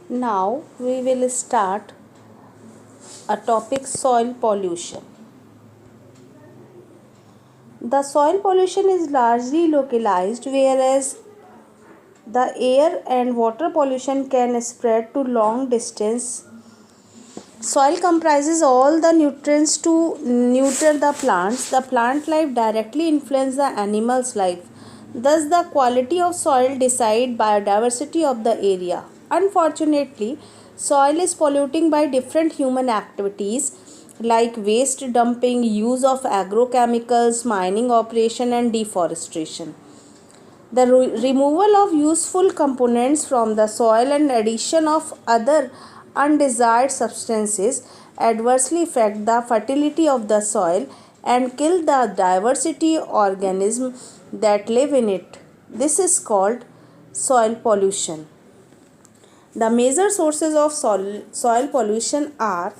Now we will start a topic soil pollution. The soil pollution is largely localized, whereas the air and water pollution can spread to long distance. Soil comprises all the nutrients to nurture the plants. The plant life directly influences the animal's life. Thus, the quality of soil decides biodiversity of the area. Unfortunately, soil is polluting by different human activities like waste dumping, use of agrochemicals, mining operation and deforestation. The removal of useful components from the soil and addition of other undesired substances adversely affect the fertility of the soil and kill the diversity organisms that live in it. This is called soil pollution. The major sources of soil pollution are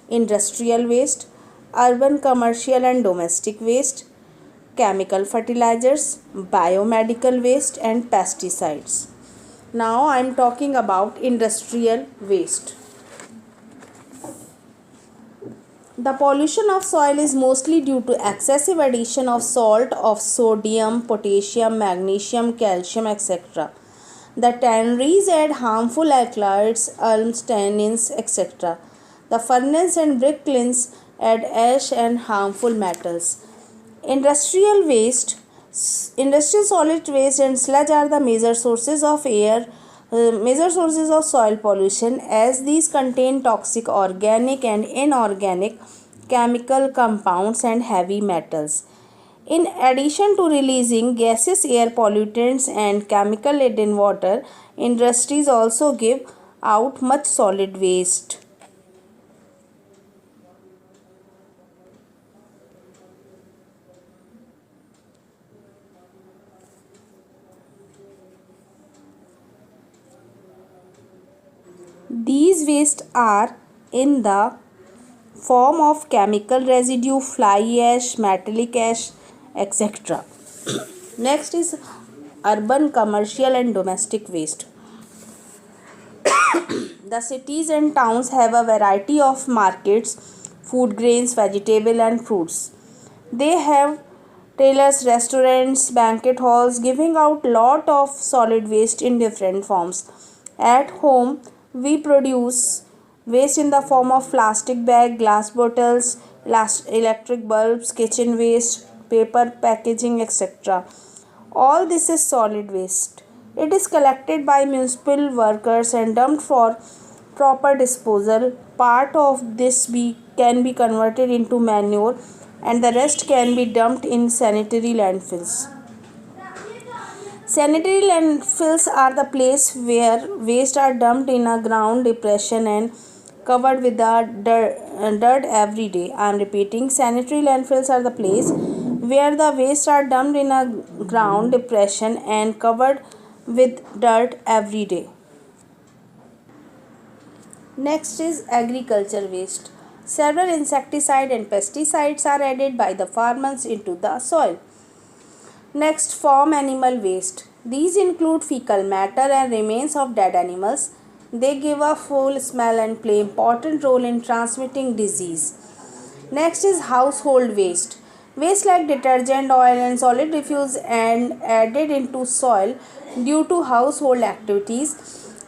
industrial waste, urban, commercial, and domestic waste, chemical fertilizers, biomedical waste, and pesticides. Now I am talking about industrial waste. The pollution of soil is mostly due to excessive addition of salt of sodium, potassium, magnesium, calcium, etc. The tanneries add harmful alkaloids, ulms, tannins, etc. The furnace and brick kilns add ash and harmful metals. Industrial waste, industrial solid waste and sludge are the major sources of soil pollution, as these contain toxic organic and inorganic chemical compounds and heavy metals. In addition to releasing gaseous air pollutants and chemical laden water, industries also give out much solid waste. These wastes are in the form of chemical residue, fly ash, metallic ash, etc. Next is urban, commercial, and domestic waste. The cities and towns have a variety of markets, food grains, vegetable, and fruits. They have tailors, restaurants, banquet halls, giving out lot of solid waste in different forms. At home, we produce waste in the form of plastic bag, glass bottles, electric bulbs, kitchen waste, paper packaging, etc. All this is solid waste. It is collected by municipal workers and dumped for proper disposal. Part of this can be converted into manure and the rest can be dumped in sanitary landfills. Sanitary landfills are the place where waste are dumped in a ground depression and covered with the dirt every day. I am repeating, sanitary landfills are the place where the waste are dumped in a ground depression and covered with dirt every day. Next is agriculture waste. Several insecticide and pesticides are added by the farmers into the soil. Next, farm animal waste. These include fecal matter and remains of dead animals. They give a foul smell and play important role in transmitting disease. Next is household waste. Waste like detergent, oil and solid refuse and added into soil due to household activities.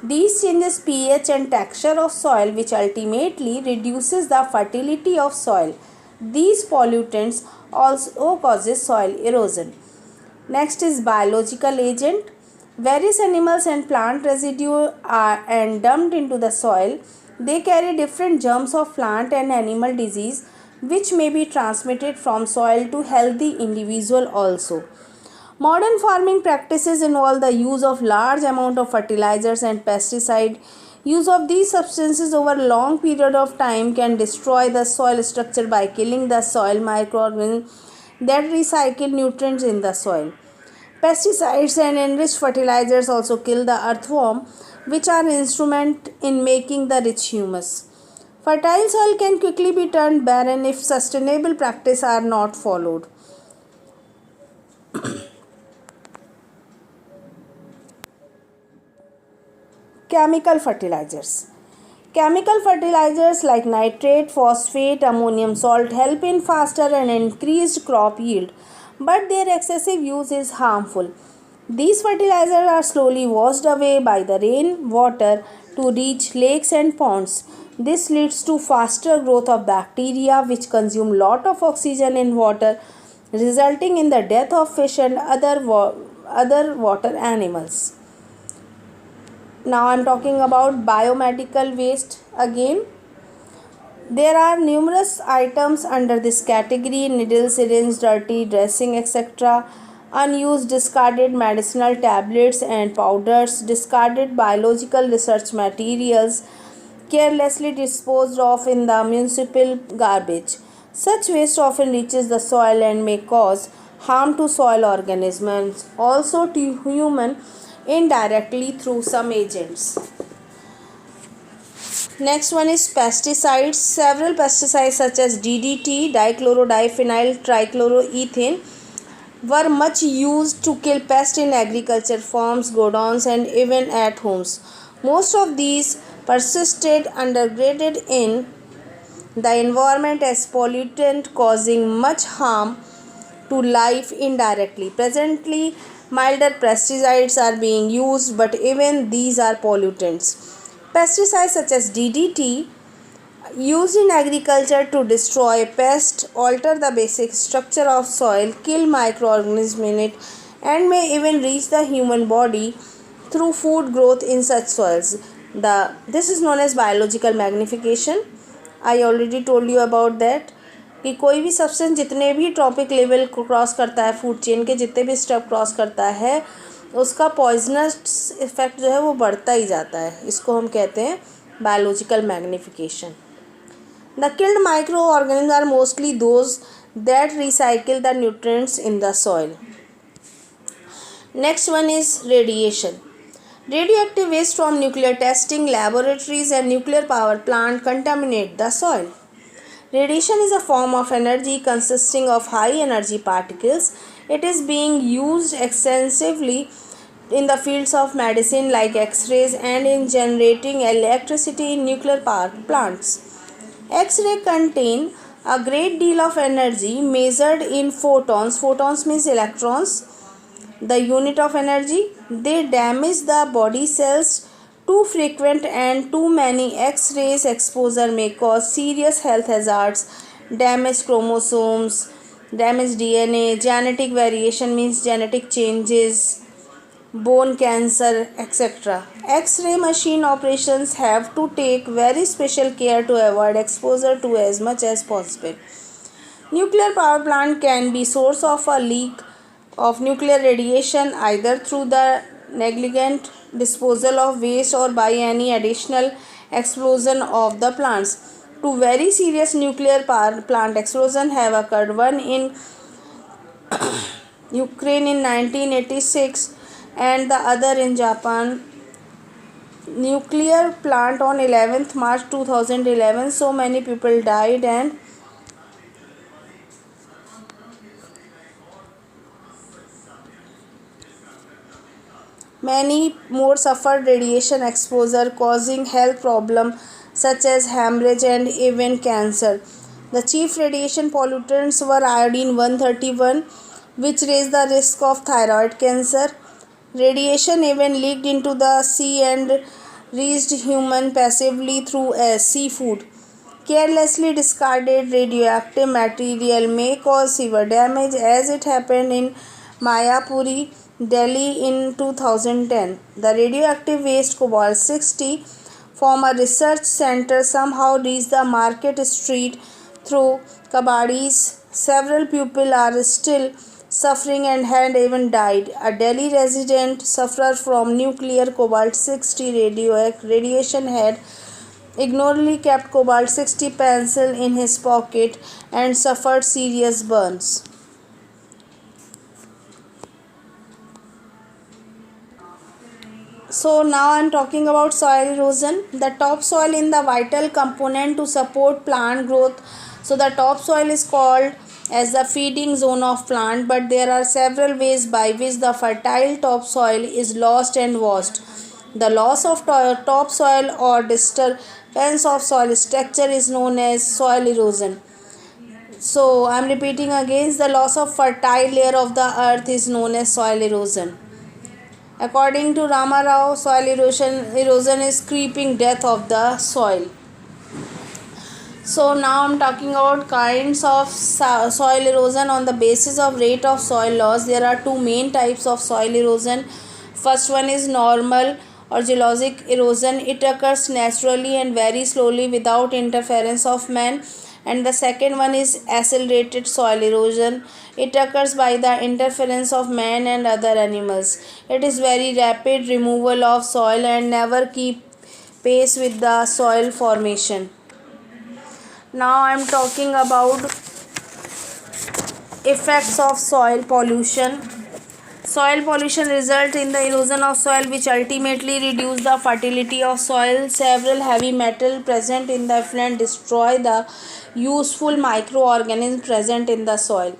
These changes pH and texture of soil, which ultimately reduces the fertility of soil. These pollutants also causes soil erosion. Next is biological agent. Various animals and plant residue are and dumped into the soil. They carry different germs of plant and animal disease which may be transmitted from soil to healthy individual also. Modern farming practices involve the use of large amount of fertilizers and pesticide. Use of these substances over a long period of time can destroy the soil structure by killing the soil microorganisms that recycle nutrients in the soil. Pesticides and enriched fertilizers also kill the earthworm, which are instrument in making the rich humus. Fertile soil can quickly be turned barren if sustainable practices are not followed. Chemical fertilizers. Chemical fertilizers like nitrate, phosphate, ammonium salt help in faster and increased crop yield, but their excessive use is harmful. These fertilizers are slowly washed away by the rain water to reach lakes and ponds. This leads to faster growth of bacteria which consume lot of oxygen in water, resulting in the death of fish and other water animals. Now I am talking about biomedical waste again. There are numerous items under this category: needles, syringe, dirty dressing, etc. Unused discarded medicinal tablets and powders, discarded biological research materials, carelessly disposed of in the municipal garbage. Such waste often reaches the soil and may cause harm to soil organisms, also to human indirectly through some agents. Next one is pesticides. Several pesticides such as DDT, dichlorodiphenyl trichloroethane, were much used to kill pests in agriculture farms, godowns, and even at homes. Most of these persisted undergraded in the environment as pollutant, causing much harm to life indirectly. Presently, milder pesticides are being used, but even these are pollutants. Pesticides such as DDT, used in agriculture to destroy pests, alter the basic structure of soil, kill microorganisms in it, and may even reach the human body through food growth in such soils. This is known as biological magnification. I already told you about that. कि कोई भी substance जितने भी trophic level को cross करता है, food chain के जितने भी स्टेप क्रॉस करता है, उसका पॉइजनस इफेक्ट जो है वो बढ़ता ही जाता है. इसको हम कहते हैं biological magnification. The killed microorganisms are mostly those that recycle the nutrients in the soil. Next one is radiation. Radioactive waste from nuclear testing laboratories and nuclear power plant contaminate the soil. Radiation is a form of energy consisting of high energy particles. It is being used extensively in the fields of medicine like X-rays and in generating electricity in nuclear power plants. X-ray contain a great deal of energy measured in photons. Photons means electrons, the unit of energy. They damage the body cells. Too frequent and too many X-rays exposure may cause serious health hazards, damaged chromosomes, damaged DNA, genetic variation means genetic changes, bone cancer, etc. X-ray machine operations have to take very special care to avoid exposure to as much as possible. Nuclear power plant can be source of a leak of nuclear radiation either through the negligent disposal of waste or by any additional explosion of the plants. Two very serious nuclear power plant explosions have occurred, one in Ukraine in 1986 and the other in Japan nuclear plant on 11th March 2011. So many people died and many more suffered radiation exposure, causing health problems such as hemorrhage and even cancer. The chief radiation pollutants were iodine 131, which raised the risk of thyroid cancer. Radiation even leaked into the sea and reached humans passively through seafood. Carelessly discarded radioactive material may cause severe damage, as it happened in Mayapuri, Delhi in 2010. The radioactive waste cobalt-60 from a research center somehow reached the market street through kabadis. Several people are still suffering and had even died. A Delhi resident suffered from nuclear cobalt-60 radiation had ignorantly kept cobalt-60 pencil in his pocket and suffered serious burns. So now I am talking about soil erosion. The topsoil is the vital component to support plant growth. So the topsoil is called as the feeding zone of plant, but there are several ways by which the fertile topsoil is lost and washed. The loss of topsoil or disturbance of soil structure is known as soil erosion. So I am repeating again, the loss of fertile layer of the earth is known as soil erosion. According to Rama Rao, erosion is creeping death of the soil. So now I am talking about kinds of soil erosion on the basis of rate of soil loss. There are two main types of soil erosion. First one is normal or geologic erosion. It occurs naturally and very slowly without interference of man. And the second one is accelerated soil erosion. It occurs by the interference of man and other animals. It is very rapid removal of soil and never keep pace with the soil formation. Now I am talking about effects of soil pollution. Soil pollution results in the erosion of soil, which ultimately reduce the fertility of soil. Several heavy metals present in the effluent destroy the useful microorganisms present in the soil.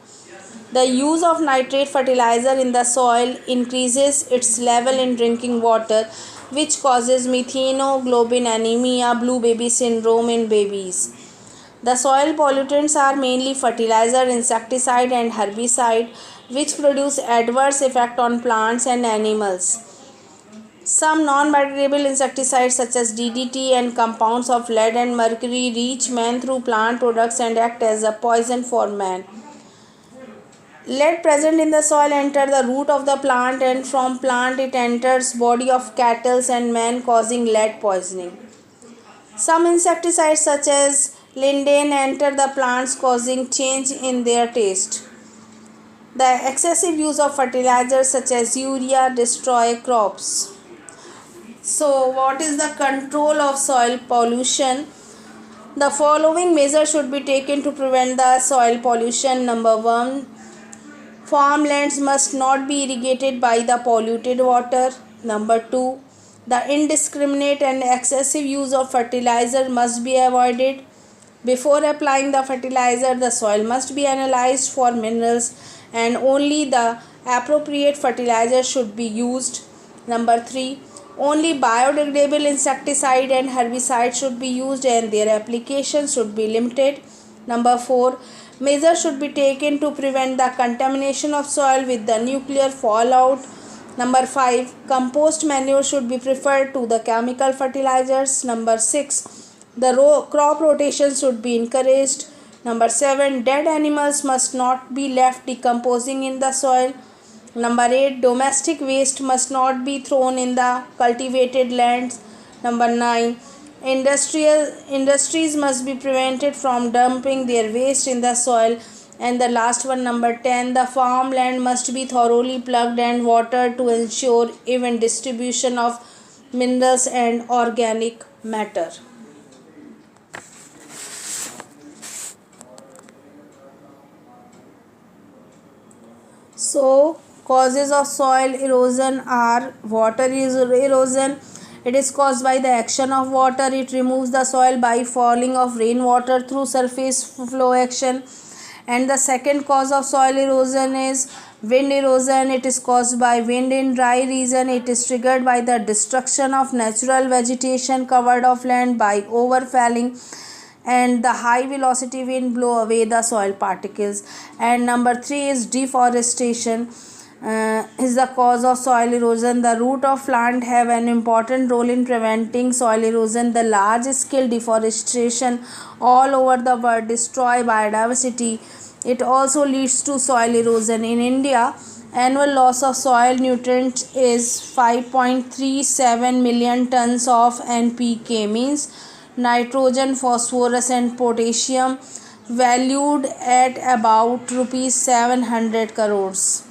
The use of nitrate fertilizer in the soil increases its level in drinking water, which causes methanoglobin anemia, blue baby syndrome in babies. The soil pollutants are mainly fertilizer, insecticide and herbicide, which produce adverse effect on plants and animals. Some non-biodegradable insecticides such as DDT and compounds of lead and mercury reach man through plant products and act as a poison for man. Lead present in the soil enters the root of the plant, and from plant it enters body of cattle and man, causing lead poisoning. Some insecticides such as linden enter the plants, causing change in their taste. The excessive use of fertilizers such as urea destroy crops. So what is the control of soil pollution? The following measures should be taken to prevent the soil pollution. Number 1, farmlands must not be irrigated by the polluted water. Number 2, the indiscriminate and excessive use of fertilizer must be avoided. Before applying the fertilizer, the soil must be analyzed for minerals and only the appropriate fertilizer should be used. Number 3, only biodegradable insecticide and herbicide should be used and their application should be limited. Number 4, measures should be taken to prevent the contamination of soil with the nuclear fallout. Number 5, compost manure should be preferred to the chemical fertilizers. Number 6, the crop rotation should be encouraged. Number 7, dead animals must not be left decomposing in the soil. Number 8, domestic waste must not be thrown in the cultivated lands. Number 9, industries must be prevented from dumping their waste in the soil. And the last one, number 10, the farmland must be thoroughly plugged and watered to ensure even distribution of minerals and organic matter. So, causes of soil erosion are water erosion. It is caused by the action of water. It removes the soil by falling of rainwater through surface flow action. And the second cause of soil erosion is wind erosion. It is caused by wind in dry region. It is triggered by the destruction of natural vegetation covered of land by overfalling, and the high velocity wind blow away the soil particles. And number 3 is deforestation. Is the cause of soil erosion. The root of plant have an important role in preventing soil erosion. The large scale deforestation all over the world destroy biodiversity. It also leads to soil erosion. In India, annual loss of soil nutrients is 5.37 million tons of NPK, means nitrogen, phosphorus and potassium, valued at about rupees 700 crores.